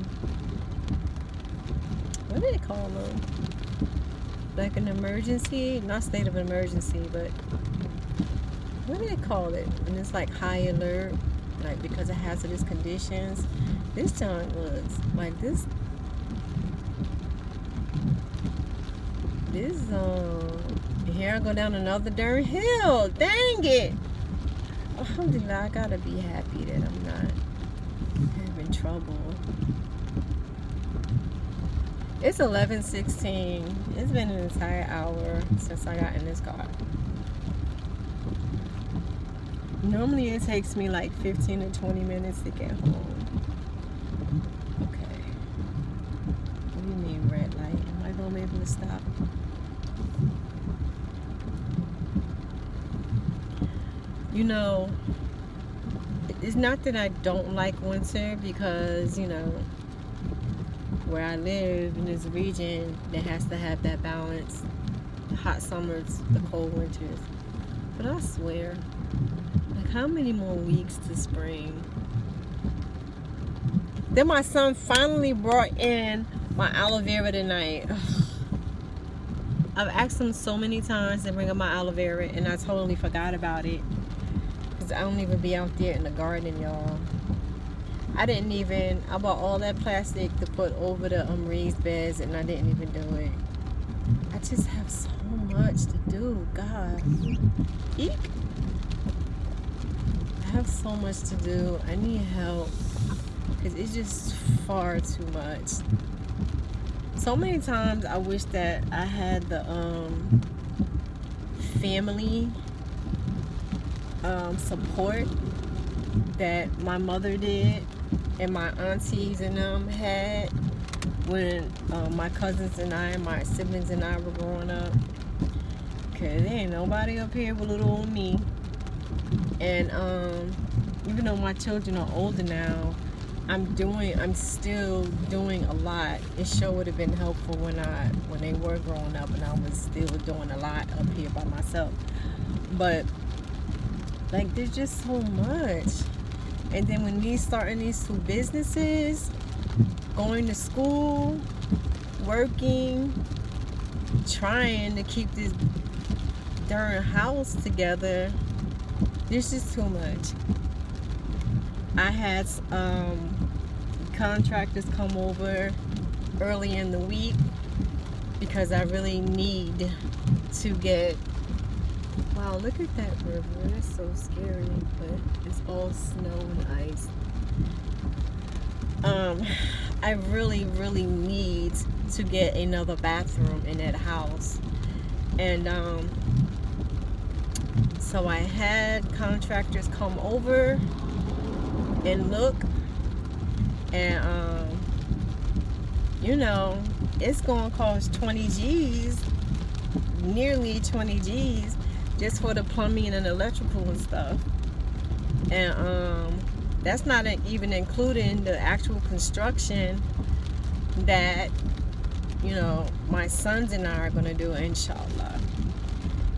what do they call them? Like an emergency, not state of emergency, but what do they call it? And it's like high alert, like because of hazardous conditions. This time was like this here I go down another darn hill. Dang it. Alhamdulillah, I gotta be happy that I'm not having trouble. It's 11:16. It's been an entire hour since I got in this car. Normally it takes me like 15 to 20 minutes to get home. Okay. What do you mean red light? Am I gonna be able to stop? You know, it's not that I don't like winter because, you know, where I live in this region that has to have that balance, the hot summers, the cold winters. But I swear, like how many more weeks to spring? Then my son finally brought in my aloe vera tonight. I've asked him so many times to bring up my aloe vera and I totally forgot about it. I don't even be out there in the garden, y'all. I bought all that plastic to put over the raised beds and I didn't even do it. I just have so much to do, God. Eek. I have so much to do. I need help because it's just far too much. So many times I wish that I had the family support that my mother did and my aunties and them had when my cousins and I and my siblings and I were growing up. Cause there ain't nobody up here with little old me. And even though my children are older now, I'm still doing a lot. It sure would have been helpful when they were growing up and I was still doing a lot up here by myself. But like there's just so much. And then when me starting these two businesses, going to school, working, trying to keep this darn house together, there's just too much. I had contractors come over early in the week because I really need to get. Wow, look at that river. It's so scary, but it's all snow and ice. I really, really need to get another bathroom in that house. And so I had contractors come over and look. And, you know, it's going to cost 20 G's, nearly 20 G's. Just for the plumbing and electrical and stuff. And that's not even including the actual construction that, you know, my sons and I are going to do, inshallah.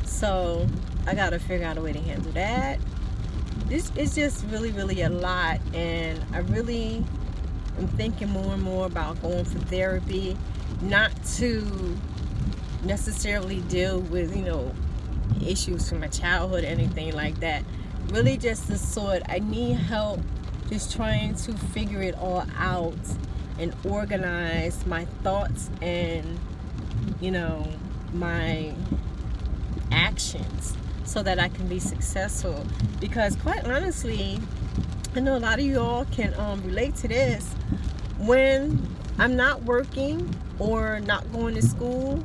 So I got to figure out a way to handle that. This is just really, really a lot. And I really am thinking more and more about going for therapy. Not to necessarily deal with, you know, issues from my childhood, anything like that. Really just the sort, I need help just trying to figure it all out and organize my thoughts and, you know, my actions so that I can be successful. Because quite honestly, I know a lot of you all can relate to this. When I'm not working or not going to school,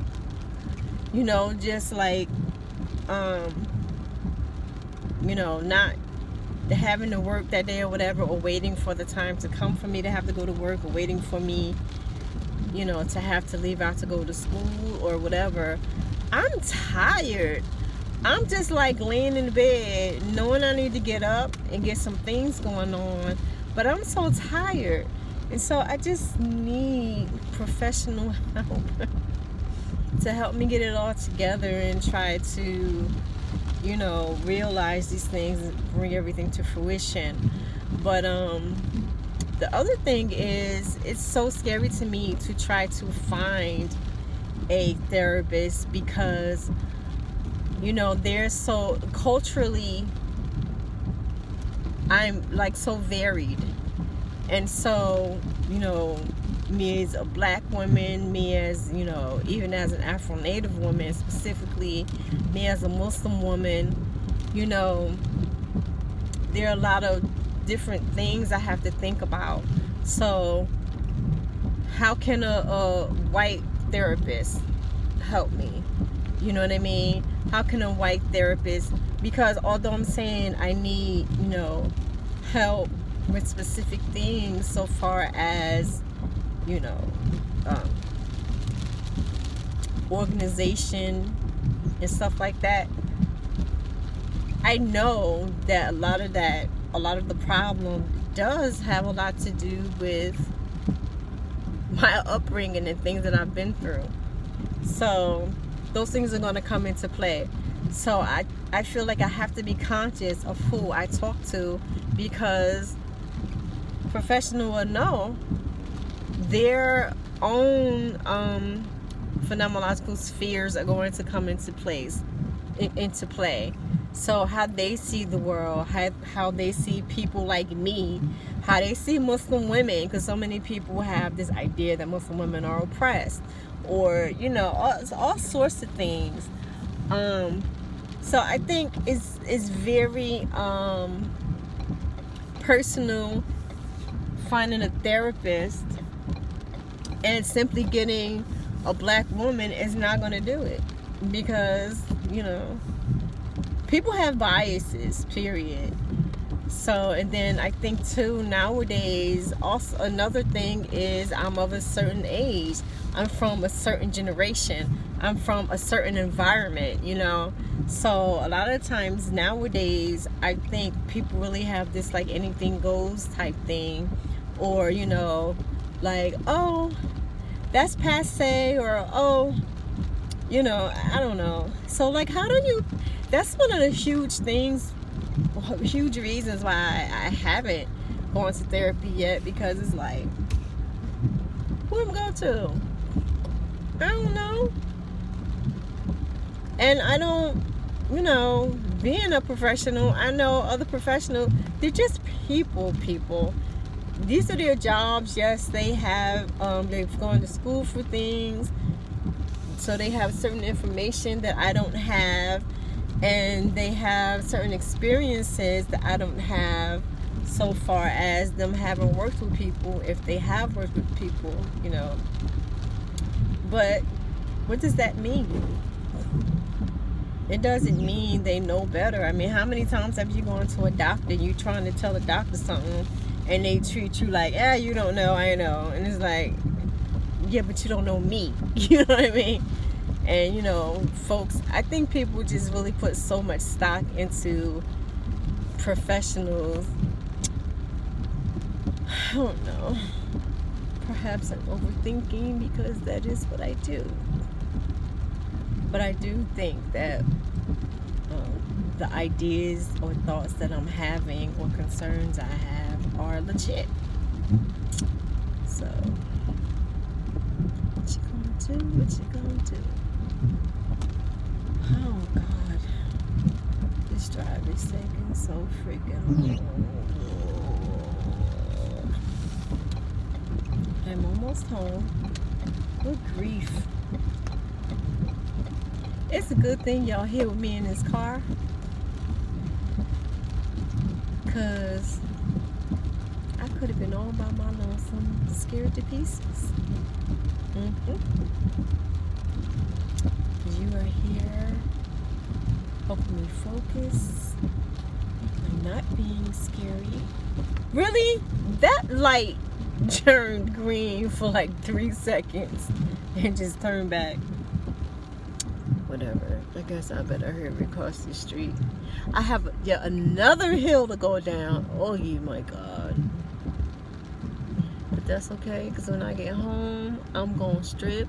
you know, just like, you know, not having to work that day or whatever, or waiting for the time to come for me to have to go to work, or waiting for me, you know, to have to leave out to go to school or whatever, I'm tired. I'm just like laying in the bed knowing I need to get up and get some things going on, but I'm so tired. And so I just need professional help to help me get it all together and try to, you know, realize these things and bring everything to fruition. But the other thing is, it's so scary to me to try to find a therapist, because, you know, they're so culturally, I'm like so varied. And so, you know, me as a black woman, me as, you know, even as an Afro-Native woman specifically, me as a Muslim woman, you know, there are a lot of different things I have to think about. So how can a white therapist help me? You know what I mean? How can a white therapist, because although I'm saying I need, you know, help with specific things so far as, you know, organization and stuff like that, I know that a lot of the problem does have a lot to do with my upbringing and things that I've been through. So those things are going to come into play. So I feel like I have to be conscious of who I talk to, because professional or no, their own phenomenological spheres are going to come into play. So how they see the world, how they see people like me, how they see Muslim women, because so many people have this idea that Muslim women are oppressed, or, you know, all sorts of things. So I think it's very personal. Finding a therapist and simply getting a black woman is not going to do it, because, you know, people have biases, period. So, and then I think too, nowadays, also another thing is, I'm of a certain age, I'm from a certain generation, I'm from a certain environment, you know. So a lot of times nowadays, I think people really have this like anything goes type thing, or, you know, like, oh, that's passe, or, oh, you know, I don't know. So like, how do you, that's one of the huge reasons why I haven't gone to therapy yet, because it's like, who am I going to? I don't know. And I don't, you know, being a professional, I know other professionals, they're just people. These are their jobs. Yes, they have, they've gone to school for things, so they have certain information that I don't have, and they have certain experiences that I don't have, so far as them having worked with people, if they have worked with people, you know. But what does that mean? It doesn't mean they know better. I mean, how many times have you gone to a doctor and you trying to tell a doctor something, and they treat you like, yeah, you don't know, I know. And it's like, yeah, but you don't know me. You know what I mean? And, you know, folks, I think people just really put so much stock into professionals. I don't know. Perhaps I'm overthinking, because that is what I do. But I do think that the ideas or thoughts that I'm having, or concerns I have, are legit. So, what you gonna do? What you gonna do? Oh God, this drive is taking so freaking long. I'm almost home. Good grief. It's a good thing y'all here with me in this car, because I could have been all by my lonesome, scared to pieces. You are here helping me focus and not being scary. Really? That light turned green for like 3 seconds and just turned back. Whatever. I guess I better hurry across the street. I have yet another hill to go down. Oh, my God. But that's okay, because when I get home, I'm going to strip.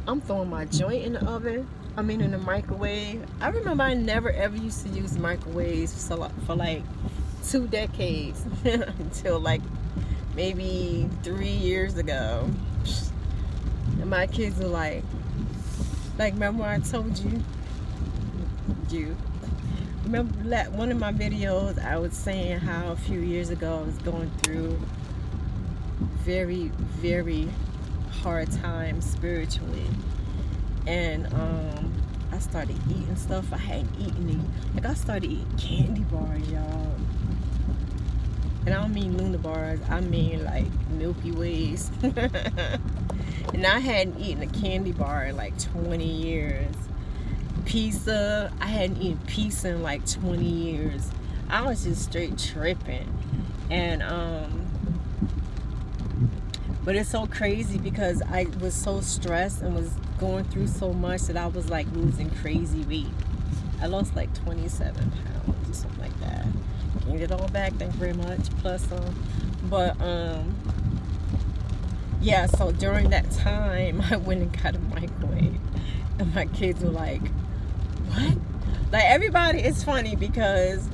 I'm throwing my joint in the oven. I mean, in the microwave. I remember I never ever used to use microwaves for like 2 decades until like maybe 3 years ago. And my kids were like, remember I told you? Remember one of my videos, I was saying how a few years ago I was going through very, very hard times spiritually. And I started eating stuff I hadn't eaten. Like, I started eating candy bars, y'all. And I don't mean Luna bars, I mean like Milky Ways. And I hadn't eaten a candy bar in like 20 years. Pizza, I hadn't eaten pizza in like 20 years. I was just straight tripping. And but it's so crazy because I was so stressed and was going through so much that I was like losing crazy weight. I lost like 27 pounds or something like that. Gained it all back, thank you very much, plus some. But yeah, so during that time I went and got a microwave, and my kids were like, what? Like, everybody, it's funny because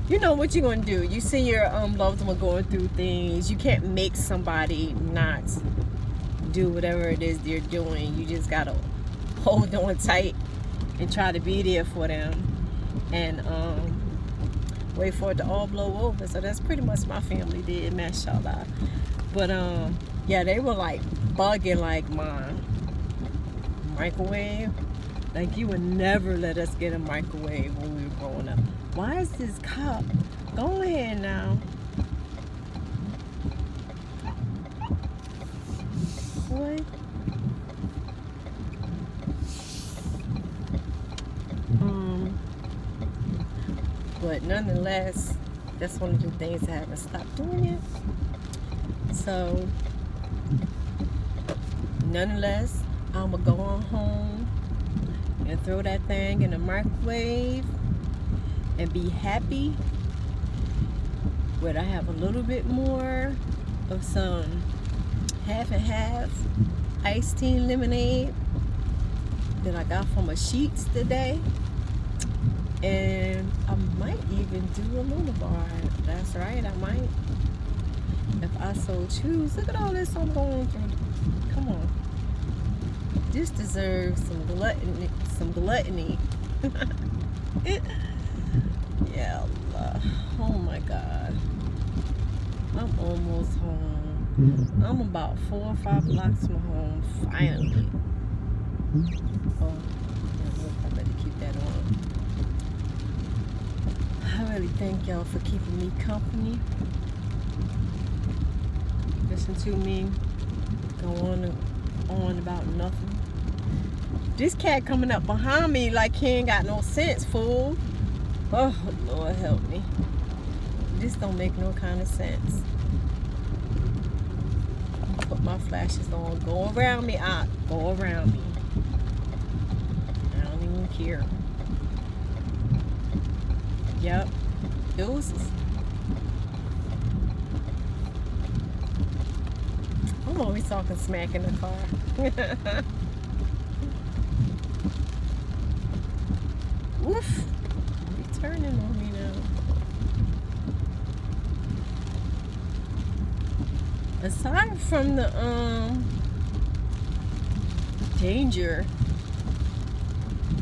you know what you're gonna do. You see your loved one going through things. You can't make somebody not do whatever it is they're doing. You just gotta hold on tight and try to be there for them, and wait for it to all blow over. So that's pretty much my family did, mashallah. But yeah, they were like bugging like my microwave. Like, you would never let us get a microwave when we were growing up. Why is this cop? Go ahead now. What? But nonetheless, that's one of the things I haven't stopped doing it. So, nonetheless, I'm gonna go on home and throw that thing in the microwave and be happy. But I have a little bit more of some half and half iced tea and lemonade that I got from a Sheets today. And I might even do a Luna bar. That's right, I might. If I so choose. Look at all this I'm going through. Come on. This deserves some gluttony. Yeah, Allah. Oh my God. I'm almost home. I'm about 4 or 5 blocks from home, finally. Oh, I better keep that on. I really thank y'all for keeping me company. Listen to me go on about nothing. This cat coming up behind me like he ain't got no sense, fool. Oh, Lord help me. This don't make no kind of sense. Put my flashes on. Go around me, go around me. I don't even care. Yep. Deuces. I'm always talking smack in the car. Oof. You're turning on me now. Aside from the danger,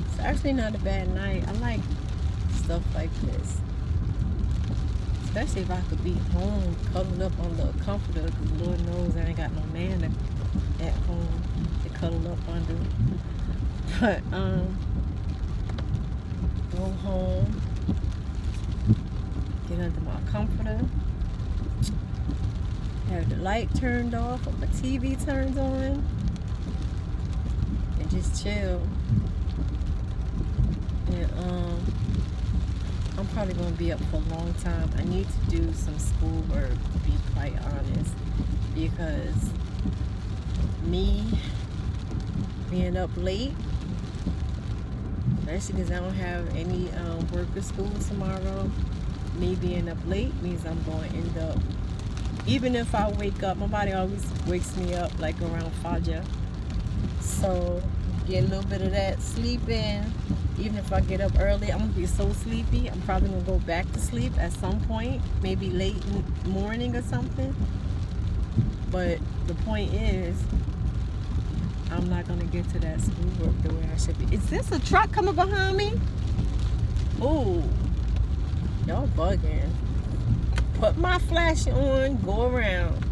it's actually not a bad night. I like stuff like this. Especially if I could be home, cuddled up on the comforter, because Lord knows I ain't got no man at home to cuddle up under. But go home, Get under my comforter. Have the light turned off or my TV turned on. And just chill. And I'm probably gonna be up for a long time. I need to do some schoolwork, to be quite honest, because me being up late, especially because I don't have any work or school tomorrow, me being up late means I'm going to end up, even if I wake up, my body always wakes me up like around Fajr, so get a little bit of that sleep in. Even if I get up early, I'm gonna be so sleepy, I'm probably gonna go back to sleep at some point, maybe late in the morning or something. But the point is, I'm not gonna get to that schoolwork the way I should be. Is this a truck coming behind me? Oh, y'all bugging. Put my flash on, go around.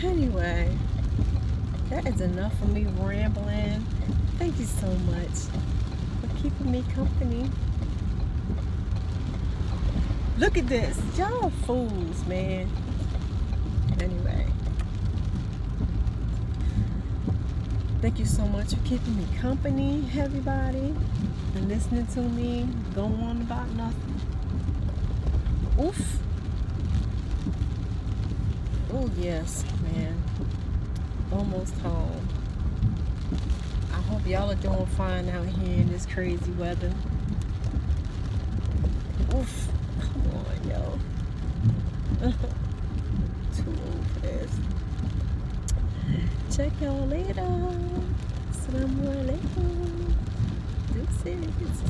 Anyway, that is enough for me rambling. Thank you so much for keeping me company. Look at this. Y'all fools, man. Anyway, thank you so much for keeping me company, everybody, and listening to me go on about nothing. Oof. Oh, yes, man. Almost home. I hope y'all are doing fine out here in this crazy weather. Oof. Come on, yo. Too old for this. Check y'all later. Assalamu alaikum. Deuces.